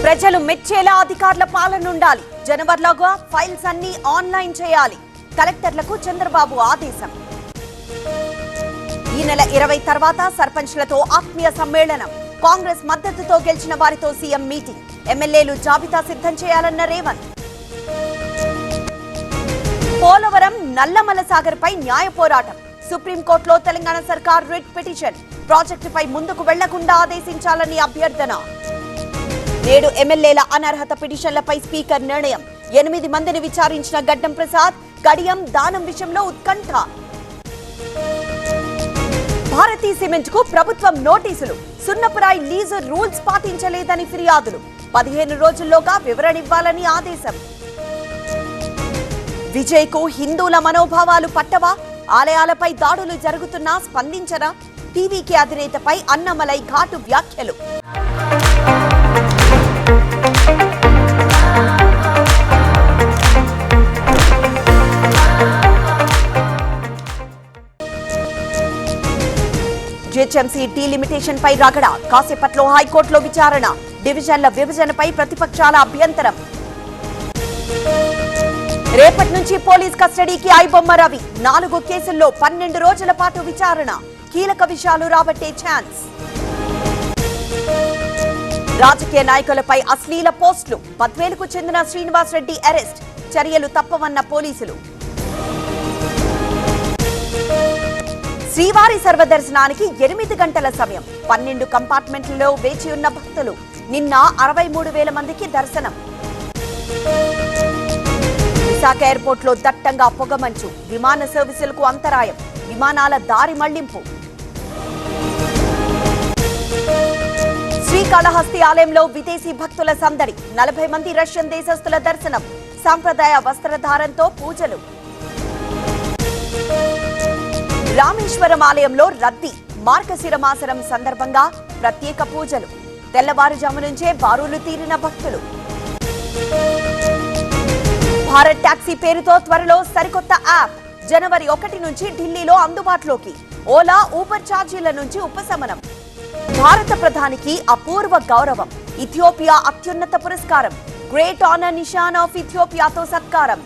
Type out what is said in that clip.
ప్రజలు మెచ్చేలా అధికారుల పాలన ఉండాలి. జనవరిలోగా ఫైల్స్ అన్ని ఆన్లైన్ చేయాలి. కలెక్టర్లకు చంద్రబాబు ఆదేశం. ఈ నెల 20 తర్వాత సర్పంచ్లతో ఆత్మీయ సమ్మేళనం. కాంగ్రెస్ మద్దతుతో గెలిచిన వారితో సీఎం మీటింగ్. ఎమ్మెల్యేలు జాబితా సిద్ధం చేయాలన్న రేవంత్. పోలవరం నల్లమల సాగర్ పై న్యాయ పోరాటం. సుప్రీంకోర్టులో తెలంగాణ సర్కార్ రిట్ పిటిషన్. ప్రాజెక్టుపై ముందుకు వెళ్లకుండా ఆదేశించాలని అభ్యర్థన. నేడు ఎమ్మెల్యేల అనర్హత పిటిషన్లపై స్పీకర్ నిర్ణయం. 8 మందిని విచారించిన గడ్డం ప్రసాద్. కడియం దానం విషయంలో ఉత్కంఠ. భారతీ సిమెంట్ కు ప్రభుత్వం నోటీసులు. సున్నపురాయి లీజు రూల్స్ పాటించలేదని ఫిర్యాదులు. 15 రోజుల్లోగా వివరణ ఇవ్వాలని ఆదేశం. విజయ్ కు హిందువుల మనోభావాలు పట్టవా? ఆలయాలపై దాడులు జరుగుతున్నా స్పందించరా? టీవీకే అధినేతపై అన్నమలై ఘాటు వ్యాఖ్యలు. జీహెచ్ఎంసీ టీ లిమిటేషన్ పై రగడ. కాసేపట్లో హైకోర్టులో విచారణ. డివిజన్ల విభజనపై ప్రతిపక్షాల అభ్యంతరం. రేపటి నుంచి పోలీస్ కస్టడీకి ఐబొమ్మ రవి. 4 కేసుల్లో 12 రోజుల పాటు విచారణ. కీలక విషయాలు రాబట్టే ఛాన్స్. రాజకీయ నాయకులపై అశ్లీల పోస్టులు. బద్వేలుకు చెందిన శ్రీనివాస్ రెడ్డి అరెస్ట్. చర్యలు తప్పవన్న పోలీసులు. శ్రీవారి సర్వదర్శనానికి 8 గంటల సమయం. 12 కంపార్ట్మెంట్లలో వేచి ఉన్న భక్తులు. నిన్న 63,000 మందికి దర్శనం. విశాఖ ఎయిర్పోర్ట్ లో దట్టంగా పొగమంచు. విమాన సర్వీసులకు అంతరాయం. విమానాల దారి మళ్లింపు. శ్రీకాళహస్తి ఆలయంలో విదేశీ భక్తుల సందడి. 40 మంది రష్యన్ దేశస్థుల దర్శనం. సాంప్రదాయ వస్త్రధారంతో పూజలు. రామేశ్వరం ఆలయంలో రద్దీ. మార్గశిర మాసం సందర్భంగా ప్రత్యేక పూజలు. తెల్లవారుజాము నుంచే బారులు తీరిన భక్తులు. భారత్ టాక్సీ పేరుతో త్వరలో సరికొత్త యాప్. జనవరి 1 నుంచి ఢిల్లీలో అందుబాటులోకి. ఓలా, ఊబర్ ఛార్జీల నుంచి ఉపశమనం. భారత ప్రధానికి అపూర్వ గౌరవం. ఇథియోపియా అత్యున్నత పురస్కారం. గ్రేట్ ఆనర్ నిషాన్ ఆఫ్ ఇథియోపియాతో సత్కారం.